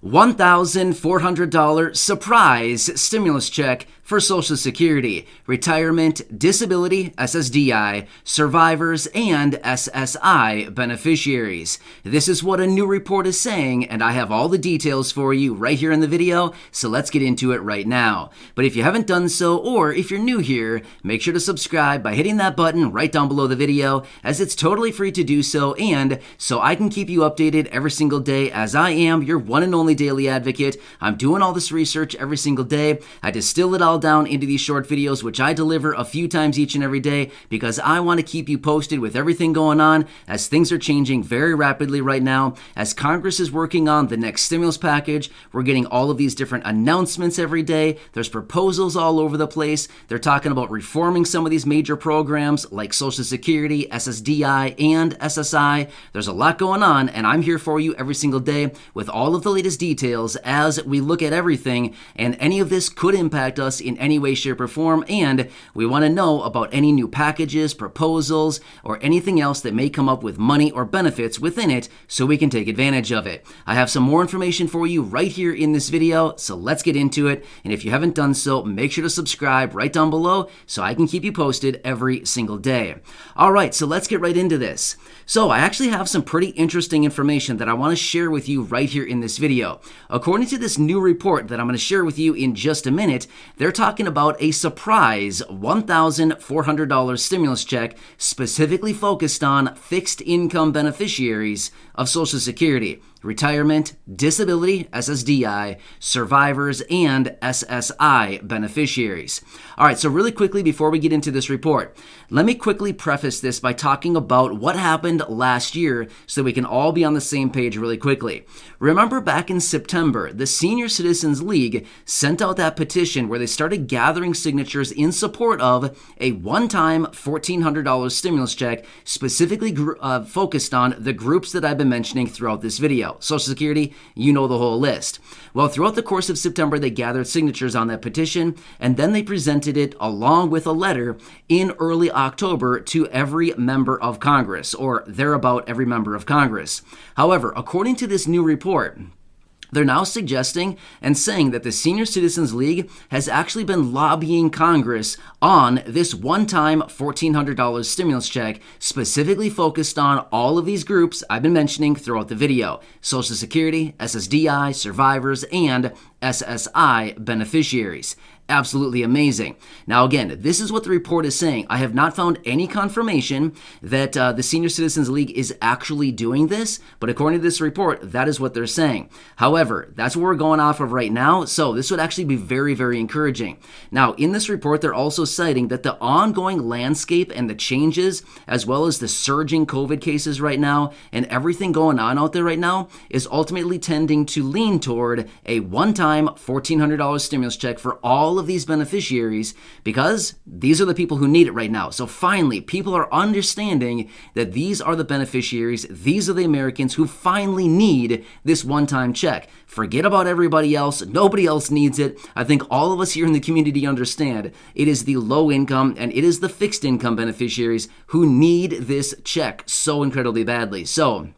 $1,400 surprise stimulus check for Social Security, retirement, disability, SSDI, survivors, and SSI beneficiaries. This is what a new report is saying, and I have all the details for you right here in the video, so let's get into it right now. But if you haven't done so, or if you're new here, make sure to subscribe by hitting that button right down below the video, as it's totally free to do so, and so I can keep you updated every single day, as I am your one and only daily advocate. I'm doing all this research every single day. I distill it all down into these short videos, which I deliver a few times each and every day, because I want to keep you posted with everything going on, as things are changing very rapidly right now. As Congress is working on the next stimulus package, we're getting all of these different announcements every day. There's proposals all over the place. They're talking about reforming some of these major programs like Social Security, SSDI, and SSI. There's a lot going on, and I'm here for you every single day with all of the latest details as we look at everything, and any of this could impact us in any way, shape, or form, and we want to know about any new packages, proposals, or anything else that may come up with money or benefits within it so we can take advantage of it. I have some more information for you right here in this video, so let's get into it. And if you haven't done so, make sure to subscribe right down below so I can keep you posted every single day. All right, so let's get right into this. So I actually have some pretty interesting information that I want to share with you right here in this video. According to this new report that I'm going to share with you in just a minute, they're talking about a surprise $1,400 stimulus check specifically focused on fixed income beneficiaries of Social Security, retirement, disability, SSDI, survivors, and SSI beneficiaries. All right, so really quickly before we get into this report, let me quickly preface this by talking about what happened last year so we can all be on the same page really quickly. Remember back in September, the Senior Citizens League sent out that petition where they started gathering signatures in support of a one-time $1,400 stimulus check specifically focused on the groups that I've been mentioning throughout this video. Social Security, you know the whole list. Well, throughout the course of September, they gathered signatures on that petition, and then they presented it along with a letter in early October to every member of Congress, or thereabout every member of Congress. However, according to this new report, they're now suggesting and saying that the Senior Citizens League has actually been lobbying Congress on this one-time $1,400 stimulus check specifically focused on all of these groups I've been mentioning throughout the video: Social Security, SSDI, survivors, and SSI beneficiaries. Absolutely amazing. Now again, this is what the report is saying. I have not found any confirmation that the Senior Citizens League is actually doing this, but according to this report, that is what they're saying. However, that's what we're going off of right now, so this would actually be very, very encouraging. Now, in this report, they're also citing that the ongoing landscape and the changes, as well as the surging COVID cases right now, and everything going on out there right now, is ultimately tending to lean toward a one-time $1,400 stimulus check for all of these beneficiaries, because these are the people who need it right now. So finally, people are understanding that these are the beneficiaries, these are the Americans who finally need this one-time check. Forget about everybody else. Nobody else needs it. I think all of us here in the community understand it is the low income and it is the fixed income beneficiaries who need this check so incredibly badly. So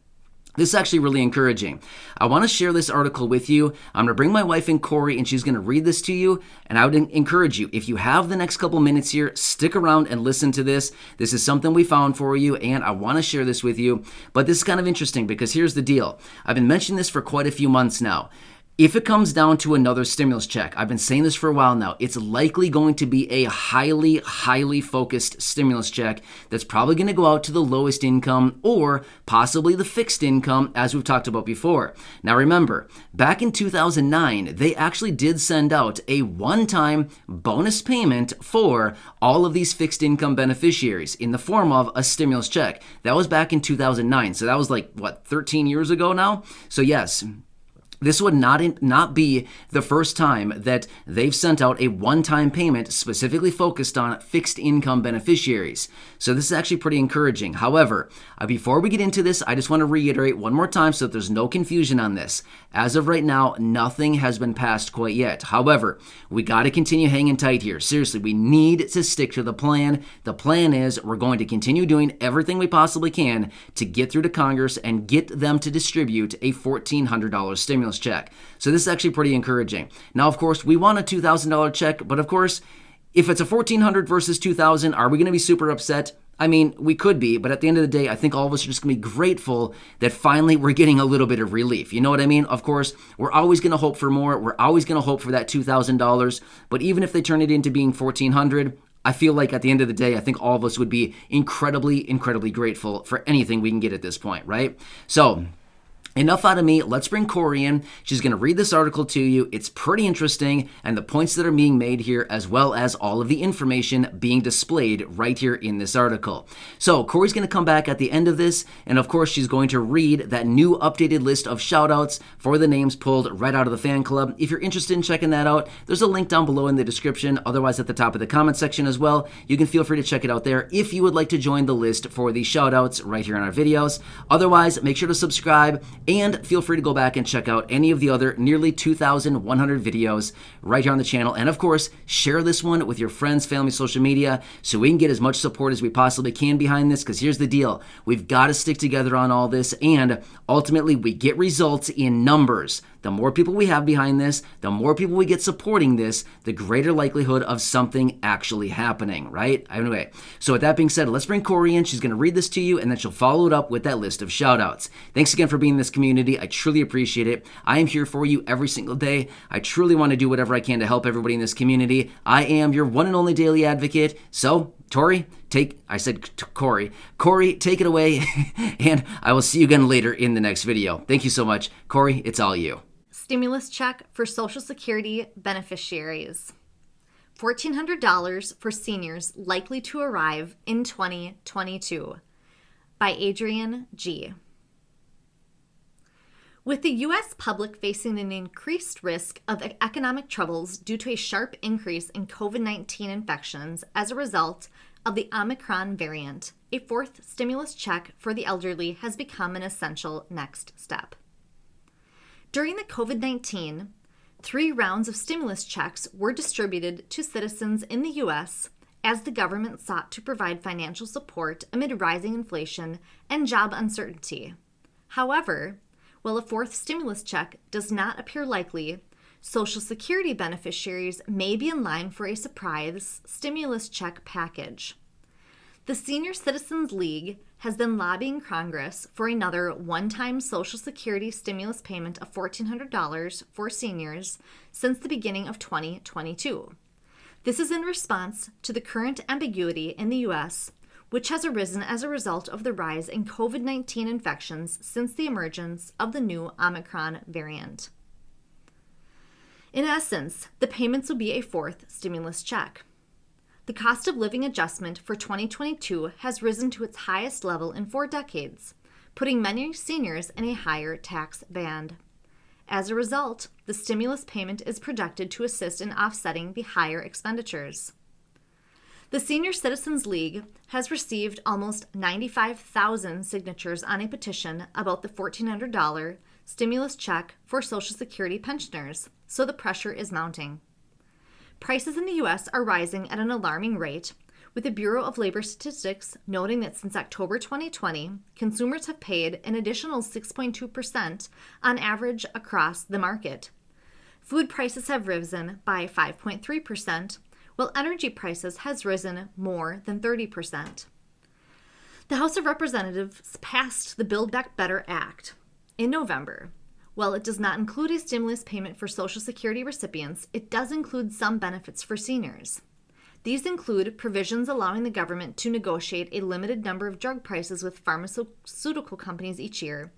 this is actually really encouraging. I want to share this article with you. I'm going to bring my wife in, Corey, and she's going to read this to you. And I would encourage you, if you have the next couple minutes here, stick around and listen to this. This is something we found for you, and I want to share this with you. But this is kind of interesting because here's the deal. I've been mentioning this for quite a few months now. If it comes down to another stimulus check, I've been saying this for a while now, it's likely going to be a highly, highly focused stimulus check that's probably going to go out to the lowest income or possibly the fixed income, as we've talked about before. Now remember, back in 2009, they actually did send out a one-time bonus payment for all of these fixed income beneficiaries in the form of a stimulus check. That was back in 2009, so that was like, 13 years ago now? So yes, this would not be the first time that they've sent out a one-time payment specifically focused on fixed income beneficiaries. So this is actually pretty encouraging. However, before we get into this, I just want to reiterate one more time so that there's no confusion on this. As of right now, nothing has been passed quite yet. However, we got to continue hanging tight here. Seriously, we need to stick to the plan. The plan is we're going to continue doing everything we possibly can to get through to Congress and get them to distribute a $1,400 stimulus stimulus check. So this is actually pretty encouraging. Now, of course, we want a $2,000 check, but of course, if it's a $1,400 versus $2,000, are we going to be super upset? I mean, we could be, but at the end of the day, I think all of us are just going to be grateful that finally we're getting a little bit of relief. You know what I mean? Of course, we're always going to hope for more. We're always going to hope for that $2,000. But even if they turn it into being $1,400, I feel like at the end of the day, I think all of us would be incredibly, incredibly grateful for anything we can get at this point, right? So, enough out of me. Let's bring Corey in. She's going to read this article to you. It's pretty interesting, and the points that are being made here, as well as all of the information being displayed right here in this article. So Corey's going to come back at the end of this, and of course, she's going to read that new updated list of shout-outs for the names pulled right out of the fan club. If you're interested in checking that out, there's a link down below in the description, otherwise at the top of the comment section as well. You can feel free to check it out there if you would like to join the list for the shout-outs right here in our videos. Otherwise, make sure to subscribe, and feel free to go back and check out any of the other nearly 2,100 videos right here on the channel. And of course, share this one with your friends, family, social media, so we can get as much support as we possibly can behind this, because here's the deal. We've got to stick together on all this, and ultimately we get results in numbers. The more people we have behind this, the more people we get supporting this, the greater likelihood of something actually happening, right? Anyway, so with that being said, let's bring Corey in. She's going to read this to you, and then she'll follow it up with that list of shout-outs. Thanks again for being in this community. I truly appreciate it. I am here for you every single day. I truly want to do whatever I can to help everybody in this community. I am your one and only daily advocate. So, Corey, take it away, and I will see you again later in the next video. Thank you so much. Corey, it's all you. Stimulus check for Social Security beneficiaries. $1,400 for seniors likely to arrive in 2022 by Adrian G. With the U.S. public facing an increased risk of economic troubles due to a sharp increase in COVID-19 infections as a result of the Omicron variant, a fourth stimulus check for the elderly has become an essential next step. During the COVID-19, 3 rounds of stimulus checks were distributed to citizens in the U.S. as the government sought to provide financial support amid rising inflation and job uncertainty. However, while a fourth stimulus check does not appear likely, Social Security beneficiaries may be in line for a surprise stimulus check package. The Senior Citizens League has been lobbying Congress for another one-time Social Security stimulus payment of $1,400 for seniors since the beginning of 2022. This is in response to the current ambiguity in the U.S., which has arisen as a result of the rise in COVID-19 infections since the emergence of the new Omicron variant. In essence, the payments will be a fourth stimulus check. The cost of living adjustment for 2022 has risen to its highest level in 4 decades, putting many seniors in a higher tax band. As a result, the stimulus payment is projected to assist in offsetting the higher expenditures. The Senior Citizens League has received almost 95,000 signatures on a petition about the $1,400 stimulus check for Social Security pensioners, so the pressure is mounting. Prices in the U.S. are rising at an alarming rate, with the Bureau of Labor Statistics noting that since October 2020, consumers have paid an additional 6.2% on average across the market. Food prices have risen by 5.3%, while energy prices has risen more than 30%. The House of Representatives passed the Build Back Better Act in November. While it does not include a stimulus payment for Social Security recipients, it does include some benefits for seniors. These include provisions allowing the government to negotiate a limited number of drug prices with pharmaceutical companies each year,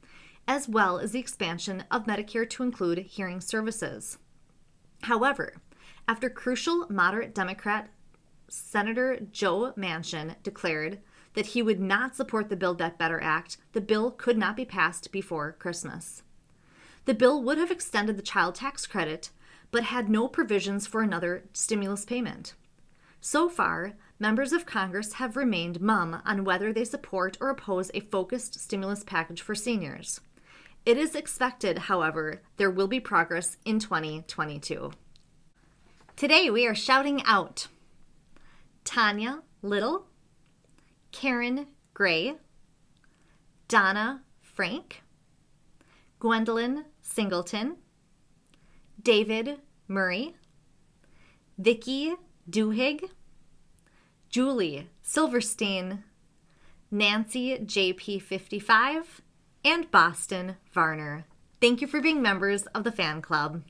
as well as the expansion of Medicare to include hearing services. However, after crucial moderate Democrat Senator Joe Manchin declared that he would not support the Build Back Better Act, the bill could not be passed before Christmas. The bill would have extended the child tax credit, but had no provisions for another stimulus payment. So far, members of Congress have remained mum on whether they support or oppose a focused stimulus package for seniors. It is expected, however, there will be progress in 2022. Today we are shouting out Tanya Little, Karen Gray, Donna Frank, Gwendolyn Singleton, David Murray, Vicky Duhigg, Julie Silverstein, Nancy JP55, and Boston Varner. Thank you for being members of the fan club.